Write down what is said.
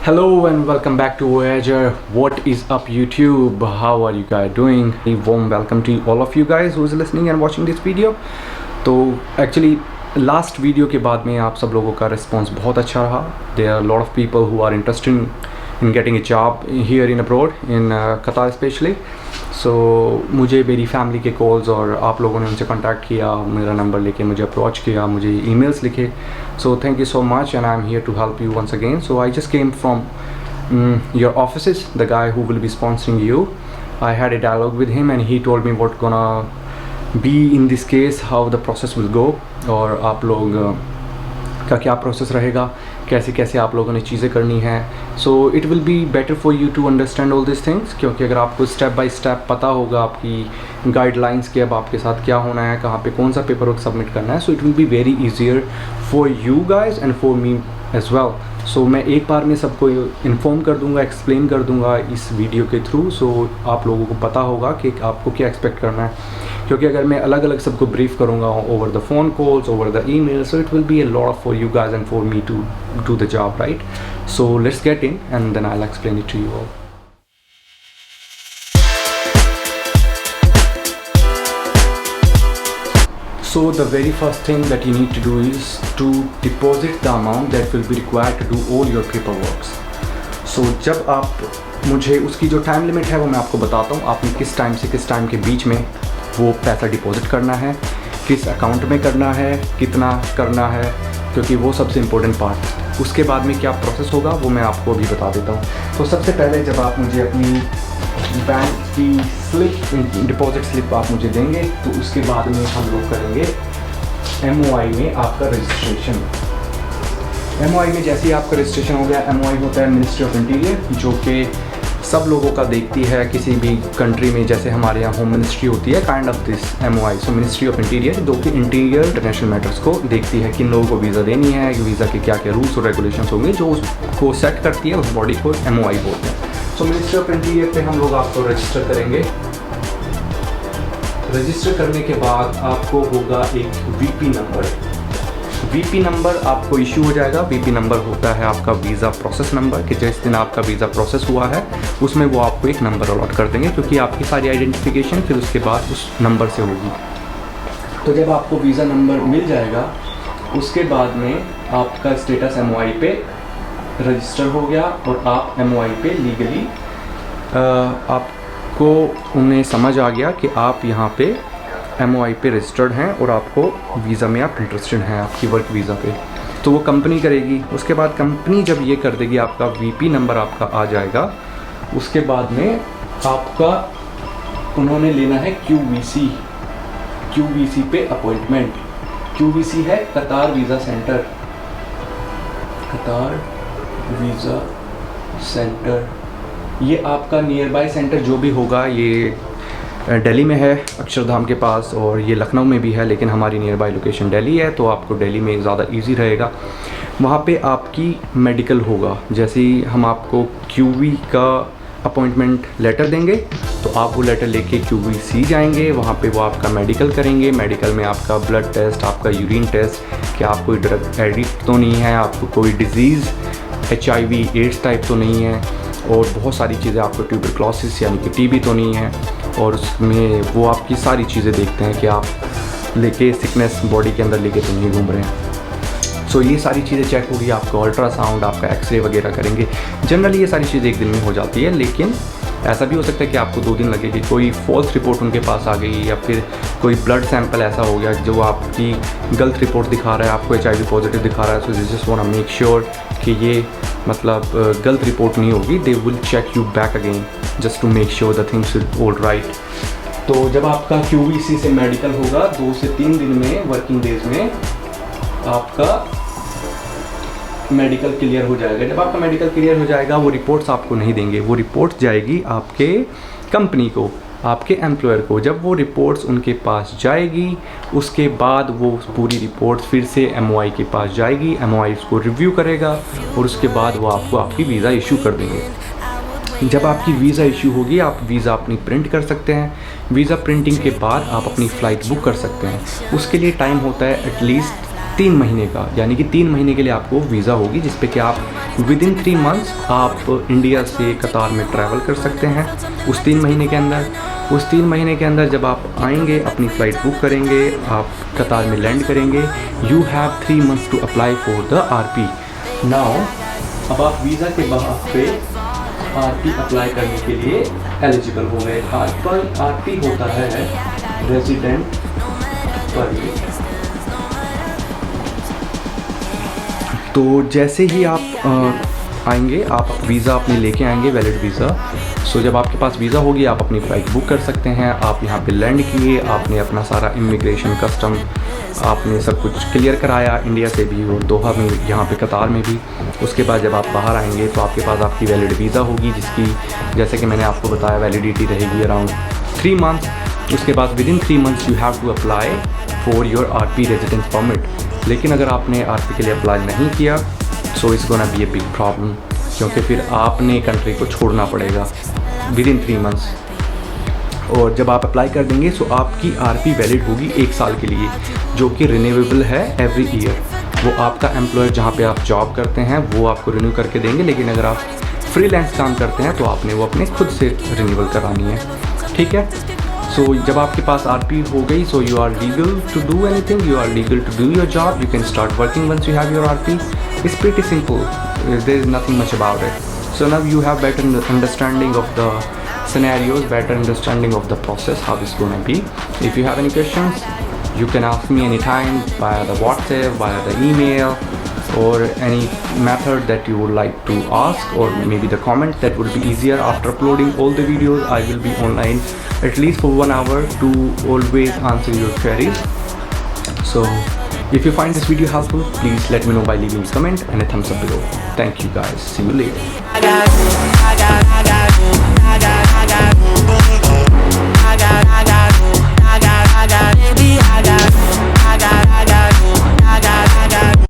Hello and welcome back to Voyager. What is up YouTube? How are you guys doing? A warm welcome to all of you guys who is listening and watching this video. तो actually last video के बाद में आप सब लोगों का response बहुत अच्छा रहा. There are a lot of people who are interested in getting a job here in abroad in Qatar especially. So मुझे मेरी फैमिली के कॉल्स और आप लोगों ने उनसे कांटेक्ट किया, मेरा नंबर लेके मुझे अप्रोच किया, मुझे ईमेल्स लिखे. So thank you so much and I'm here to help you once again. So I just came from your offices, the guy who will be sponsoring you. I had a dialogue with him and he told me what gonna be in this case, how the process will go और आप लोग का क्या process रहेगा, कैसे कैसे आप लोगों ने चीज़ें करनी है. So it will be better for you to understand all this things, क्योंकि अगर आपको स्टेप बाय स्टेप पता होगा आपकी गाइडलाइंस के अब आपके साथ क्या होना है, कहाँ पे कौन सा पेपर वर्क सबमिट करना है, so it will be very easier for you guys and for me as well. So मैं एक बार में सबको इन्फॉर्म कर दूंगा, एक्सप्लेन कर दूंगा इस वीडियो के थ्रू. सो आप लोगों को पता होगा कि आपको क्या एक्सपेक्ट करना है, क्योंकि अगर मैं अलग अलग सबको ब्रीफ करूँगा over the phone calls, over the email, so it will be a lot for you guys and for me to do the job, right? So let's get in and then I will explain it to you all. So the very first thing that you need to do is to deposit the amount that will be required to do all your paperwork. So जब आप मुझे उसकी जो time limit है वो मैं आपको बताता हूँ. आपने किस टाइम से किस टाइम के बीच में वो पैसा डिपॉजिट करना है, किस अकाउंट में करना है, कितना करना है, क्योंकि वो सबसे इम्पोर्टेंट पार्ट है. उसके बाद में क्या प्रोसेस होगा वो मैं आपको अभी बता देता हूँ. तो सबसे पहले जब आप मुझे अपनी बैंक की स्लिप, डिपॉजिट स्लिप आप मुझे देंगे, तो उसके बाद में हम लोग करेंगे MOI में आपका रजिस्ट्रेशन. MOI में जैसे ही आपका रजिस्ट्रेशन हो गया, MOI होता है मिनिस्ट्री ऑफ इंटीरियर, जो कि सब लोगों का देखती है किसी भी कंट्री में. जैसे हमारे यहाँ होम मिनिस्ट्री होती है, kind of this MOI. So ministry of interior जो कि इंटीरियर इंटरनेशनल मैटर्स को देखती है, किन लोगों को वीज़ा देनी है, वीज़ा के क्या क्या रूल्स और रेगुलेशंस होंगे, जो उसको सेट करती है, उस बॉडी को MOI बोलते हैं. सो मिनिस्ट्री ऑफ इंटीरियर पे हम लोग आपको रजिस्टर करेंगे. रजिस्टर करने के बाद आपको होगा एक VP नंबर. VP नंबर आपको इशू हो जाएगा. VP नंबर होता है आपका वीज़ा प्रोसेस नंबर, कि जिस दिन आपका वीज़ा प्रोसेस हुआ है उसमें वो आपको एक नंबर अलॉट कर देंगे, क्योंकि आपकी सारी आइडेंटिफिकेशन फिर उसके बाद उस नंबर से होगी. तो जब आपको वीज़ा नंबर मिल जाएगा, उसके बाद में आपका स्टेटस MOI पे रजिस्टर हो गया और आप MOI पे लीगली आपको उन्हें समझ आ गया कि आप यहाँ पे MOI पे रजिस्टर्ड हैं और आपको वीज़ा में आप इंटरेस्टेड हैं, आपकी वर्क वीज़ा पे. तो वो कंपनी करेगी. उसके बाद कंपनी जब ये कर देगी, आपका VP नंबर आपका आ जाएगा. उसके बाद में आपका उन्होंने लेना है QVC पे अपॉइंटमेंट. QVC है कतार वीज़ा सेंटर. कतार वीज़ा सेंटर ये आपका नियर बाय सेंटर जो भी होगा, ये दिल्ली में है अक्षरधाम के पास, और ये लखनऊ में भी है, लेकिन हमारी नियर बाय लोकेशन दिल्ली है, तो आपको दिल्ली में ज़्यादा इजी रहेगा. वहाँ पे आपकी मेडिकल होगा. जैसे ही हम आपको QV का अपॉइंटमेंट लेटर देंगे, तो आप वो लेटर लेके QVC जाएंगे. वहाँ पे वो आपका मेडिकल करेंगे. मेडिकल में आपका ब्लड टेस्ट, आपका यूरिन टेस्ट, कि आप कोई ड्रग एडिक्ट तो नहीं है, आपको कोई डिज़ीज़ HIV एड्स टाइप तो नहीं है, और बहुत सारी चीज़ें, आपको ट्यूबरक्लोसिस यानी कि TB तो नहीं है. और उसमें वो आपकी सारी चीज़ें देखते हैं कि आप लेके सिकनेस बॉडी के अंदर लेके तो नहीं घूम रहे हैं. सो ये सारी चीज़ें चेक होगी. आपका अल्ट्रासाउंड, आपका एक्सरे वगैरह करेंगे. जनरली ये सारी चीज़ें एक दिन में हो जाती है, लेकिन ऐसा भी हो सकता है कि आपको 2 दिन लगेगी. कोई फॉल्स रिपोर्ट उनके पास आ गई, या फिर कोई ब्लड सैंपल ऐसा हो गया जो आपकी गलत रिपोर्ट दिखा रहा है, आपको HIV पॉजिटिव दिखा रहा है. So this just want to make sure कि ये मतलब गलत रिपोर्ट नहीं होगी. They will check you back again just to make sure the things all right. तो जब आपका QVC से मेडिकल होगा, 2 से 3 दिन में, वर्किंग डेज में आपका मेडिकल क्लियर हो जाएगा. जब आपका मेडिकल क्लियर हो जाएगा, वो रिपोर्ट्स आपको नहीं देंगे, वो रिपोर्ट्स जाएगी आपके कंपनी को, आपके एम्प्लॉयर को. जब वो रिपोर्ट्स उनके पास जाएगी, उसके बाद वो पूरी रिपोर्ट्स फिर से MOI के पास जाएगी. MOI उसको रिव्यू करेगा और उसके बाद वो आपको आपकी वीज़ा इशू कर देंगे. जब आपकी वीज़ा इशू होगी, आप वीज़ा अपनी प्रिंट कर सकते हैं. वीज़ा प्रिंटिंग के बाद आप अपनी फ़्लाइट बुक कर सकते हैं. उसके लिए टाइम होता है एटलीस्ट 3 महीने का, यानी कि 3 महीने के लिए आपको वीज़ा होगी, जिस पे कि आप विदिन 3 मंथ्स आप इंडिया से कतार में ट्रैवल कर सकते हैं उस 3 महीने के अंदर। उस 3 महीने के अंदर जब आप आएंगे, अपनी फ़्लाइट बुक करेंगे, आप कतार में लैंड करेंगे, you have 3 months to apply for the RP। Now अब आप वीज़ा के बाद पे RP अप्लाई करने के लिए एलिजिबल हो गए। RP होता है रेजिडेंट परमिट। तो जैसे ही आप आएंगे, आप वीज़ा अपने लेके आएंगे, वैलिड वीज़ा। सो जब आपके पास वीज़ा होगी, आप अपनी फ़्लाइट बुक कर सकते हैं। आप यहाँ पे लैंड किए, आपने अपना सारा इमिग्रेशन, कस्टम, आपने सब कुछ क्लियर कराया इंडिया से भी और दोहा में, यहाँ पे कतार में भी। उसके बाद जब आप बाहर आएंगे तो आपके पास आपकी वैलिड वीज़ा होगी, जिसकी जैसे कि मैंने आपको बताया वैलिडिटी रहेगी अराउंड 3 मंथ्स। उसके बाद within 3 months you have to apply for your RP residence permit. लेकिन अगर आपने RP के लिए अप्लाई नहीं किया, so it's gonna be a big problem, क्योंकि फिर आपने कंट्री को छोड़ना पड़ेगा विदिन 3 मंथ्स। और जब आप अप्लाई कर देंगे, सो आपकी RP वैलिड होगी 1 साल के लिए, जो कि रिन्यूएबल है एवरी ईयर। वो आपका एम्प्लॉयर जहाँ पे आप जॉब करते हैं वो आपको रिन्यू करके देंगे, लेकिन अगर आप फ्रीलांस काम करते हैं तो आपने वो अपने खुद से रिन्यूअल करानी है, ठीक है। सो जब आपके पास RP हो गई, so you are legal to do anything, you are legal to do your job, you can start working once you have your RP। It's pretty simple, there is nothing much about it. So now you have better understanding of the scenarios, better understanding of the process, how it's gonna be. If you have any questions, you can ask me anytime via the WhatsApp, via the email, or any method that you would like to ask, or maybe the comment. That would be easier. After uploading all the videos, I will be online at least for 1 hour to always answer your queries. So if you find this video helpful, please let me know by leaving a comment and a thumbs up below. Thank you guys. See you later.